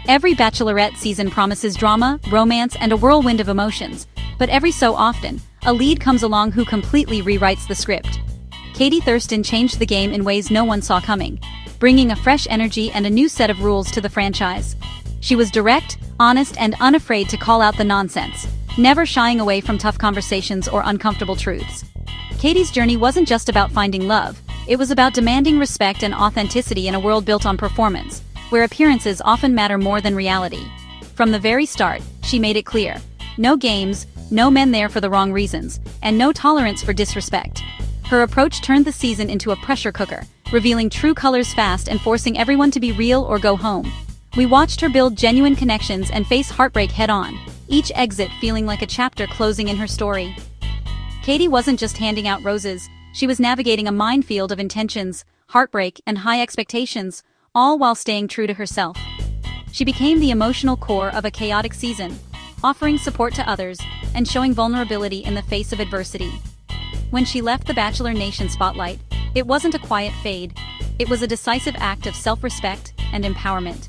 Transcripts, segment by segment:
Every Bachelorette season promises drama, romance, and a whirlwind of emotions, but every so often, a lead comes along who completely rewrites the script. Katie Thurston changed the game in ways no one saw coming, bringing a fresh energy and a new set of rules to the franchise. She was direct, honest, and unafraid to call out the nonsense, never shying away from tough conversations or uncomfortable truths. Katie's journey wasn't just about finding love, it was about demanding respect and authenticity in a world built on performance, where appearances often matter more than reality. From the very start, she made it clear: no games, no men there for the wrong reasons, and no tolerance for disrespect. Her approach turned the season into a pressure cooker, revealing true colors fast and forcing everyone to be real or go home. We watched her build genuine connections and face heartbreak head-on, each exit feeling like a chapter closing in her story. Katie wasn't just handing out roses, she was navigating a minefield of intentions, heartbreak, and high expectations, all while staying true to herself. She became the emotional core of a chaotic season, offering support to others and showing vulnerability in the face of adversity. When she left the Bachelor Nation spotlight, it wasn't a quiet fade, it was a decisive act of self-respect and empowerment.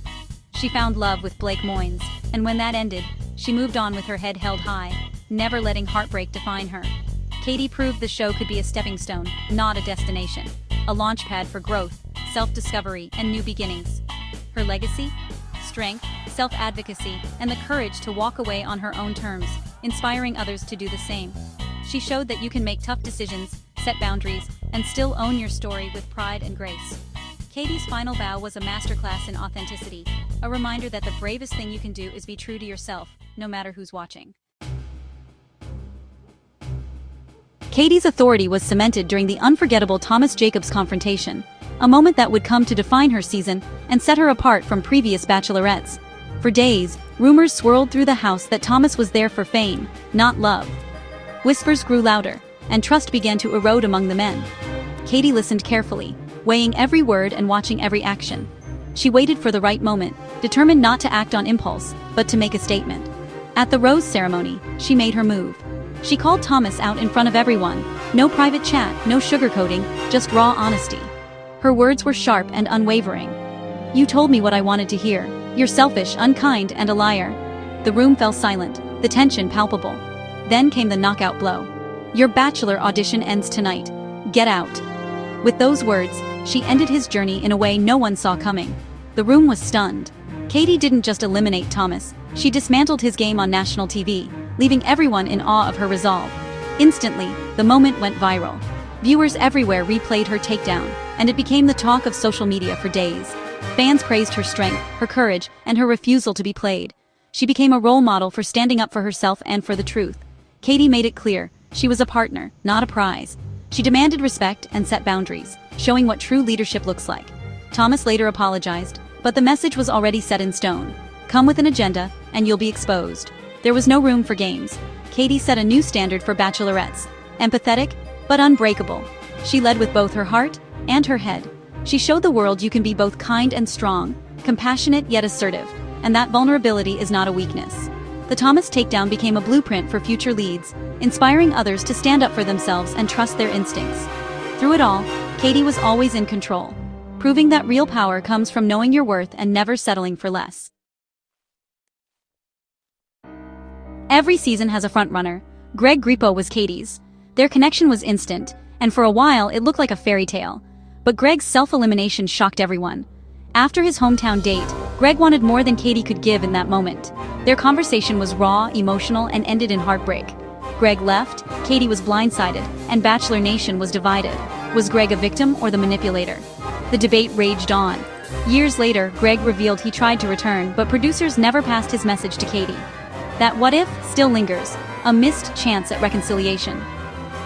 She found love with Blake Moynes, and when that ended, she moved on with her head held high, never letting heartbreak define her. Katie proved the show could be a stepping stone, not a destination, a launchpad for growth, self-discovery, and new beginnings. Her legacy? Strength, self-advocacy, and the courage to walk away on her own terms, inspiring others to do the same. She showed that you can make tough decisions, set boundaries, and still own your story with pride and grace. Katie's final vow was a masterclass in authenticity, a reminder that the bravest thing you can do is be true to yourself, no matter who's watching. Katie's authority was cemented during the unforgettable Thomas Jacobs confrontation, a moment that would come to define her season and set her apart from previous bachelorettes. For days, rumors swirled through the house that Thomas was there for fame, not love. Whispers grew louder, and trust began to erode among the men. Katie listened carefully, weighing every word and watching every action. She waited for the right moment, determined not to act on impulse, but to make a statement. At the rose ceremony, she made her move. She called Thomas out in front of everyone. No private chat, no sugarcoating, just raw honesty. Her words were sharp and unwavering. "You told me what I wanted to hear. You're selfish, unkind, and a liar." The room fell silent, the tension palpable. Then came the knockout blow. "Your Bachelor audition ends tonight. Get out." With those words, she ended his journey in a way no one saw coming. The room was stunned. Katie didn't just eliminate Thomas, she dismantled his game on national TV, leaving everyone in awe of her resolve. Instantly, the moment went viral. Viewers everywhere replayed her takedown, and it became the talk of social media for days. Fans praised her strength, her courage, and her refusal to be played. She became a role model for standing up for herself and for the truth. Katie made it clear, she was a partner, not a prize. She demanded respect and set boundaries, showing what true leadership looks like. Thomas later apologized, but the message was already set in stone. Come with an agenda, and you'll be exposed. There was no room for games. Katie set a new standard for bachelorettes. Empathetic, but unbreakable. She led with both her heart and her head. She showed the world you can be both kind and strong, compassionate yet assertive, and that vulnerability is not a weakness. The Thomas Takedown became a blueprint for future leads, inspiring others to stand up for themselves and trust their instincts. Through it all, Katie was always in control, proving that real power comes from knowing your worth and never settling for less. Every season has a frontrunner. Grippo was Katie's. Their connection was instant, and for a while it looked like a fairy tale. But Greg's self-elimination shocked everyone. After his hometown date, Greg wanted more than Katie could give in that moment. Their conversation was raw, emotional, and ended in heartbreak. Greg left, Katie was blindsided, and Bachelor Nation was divided. Was Greg a victim or the manipulator? The debate raged on. Years later, Greg revealed he tried to return, but producers never passed his message to Katie. That what if still lingers, a missed chance at reconciliation.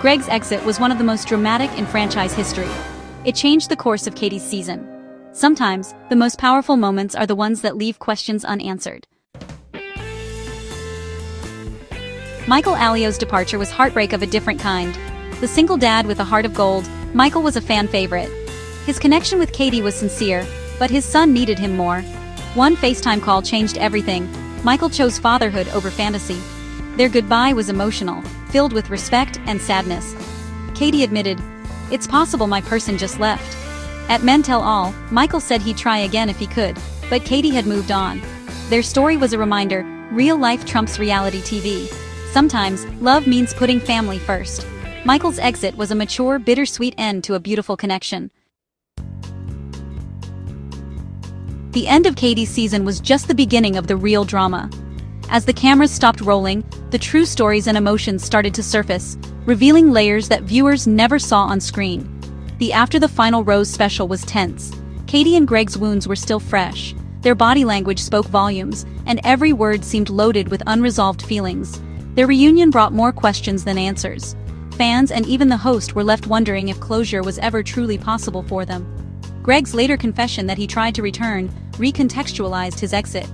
Greg's exit was one of the most dramatic in franchise history. It changed the course of Katie's season. Sometimes, the most powerful moments are the ones that leave questions unanswered. Michael Allio's departure was heartbreak of a different kind. The single dad with a heart of gold, Michael was a fan favorite. His connection with Katie was sincere, but his son needed him more. One FaceTime call changed everything. Michael chose fatherhood over fantasy. Their goodbye was emotional, filled with respect and sadness. Katie admitted, "It's possible my person just left." At Men Tell All, Michael said he'd try again if he could, but Katie had moved on. Their story was a reminder, real life trumps reality TV. Sometimes, love means putting family first. Michael's exit was a mature, bittersweet end to a beautiful connection. The end of Katie's season was just the beginning of the real drama. As the cameras stopped rolling, the true stories and emotions started to surface, revealing layers that viewers never saw on screen. The After the Final Rose special was tense. Katie and Greg's wounds were still fresh. Their body language spoke volumes, and every word seemed loaded with unresolved feelings. Their reunion brought more questions than answers. Fans and even the host were left wondering if closure was ever truly possible for them. Greg's later confession that he tried to return recontextualized his exit.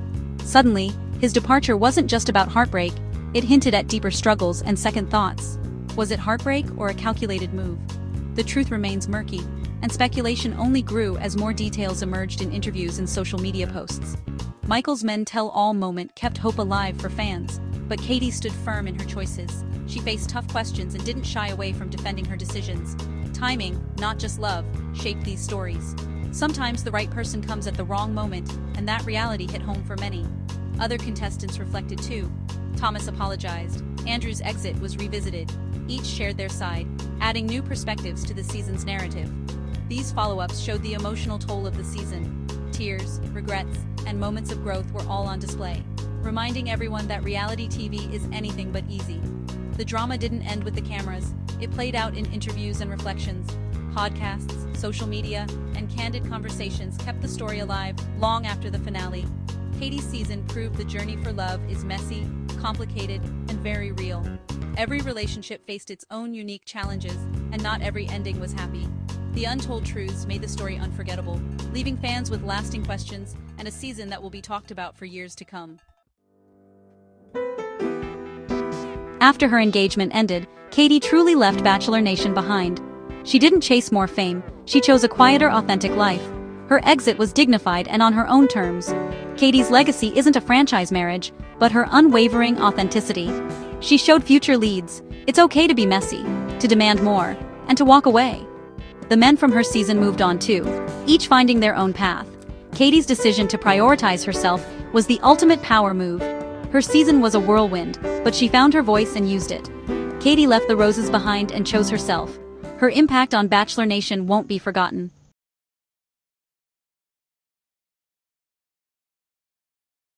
Suddenly, his departure wasn't just about heartbreak, it hinted at deeper struggles and second thoughts. Was it heartbreak or a calculated move? The truth remains murky, and speculation only grew as more details emerged in interviews and social media posts. Michael's men tell all moment kept hope alive for fans, but Katie stood firm in her choices. She faced tough questions and didn't shy away from defending her decisions. Timing, not just love, shaped these stories. Sometimes the right person comes at the wrong moment, and that reality hit home for many. Other contestants reflected too. Thomas apologized. Andrew's exit was revisited. Each shared their side, adding new perspectives to the season's narrative. These follow-ups showed the emotional toll of the season. Tears, regrets, and moments of growth were all on display, reminding everyone that reality TV is anything but easy. The drama didn't end with the cameras. It played out in interviews and reflections. Podcasts, social media, and candid conversations kept the story alive long after the finale. Katie's season proved the journey for love is messy, complicated, and very real. Every relationship faced its own unique challenges, and not every ending was happy. The untold truths made the story unforgettable, leaving fans with lasting questions and a season that will be talked about for years to come. After her engagement ended, Katie truly left Bachelor Nation behind. She didn't chase more fame, she chose a quieter, authentic life. Her exit was dignified and on her own terms. Katie's legacy isn't a franchise marriage, but her unwavering authenticity. She showed future leads, it's okay to be messy, to demand more, and to walk away. The men from her season moved on too, each finding their own path. Katie's decision to prioritize herself was the ultimate power move. Her season was a whirlwind, but she found her voice and used it. Katie left the roses behind and chose herself. Her impact on Bachelor Nation won't be forgotten.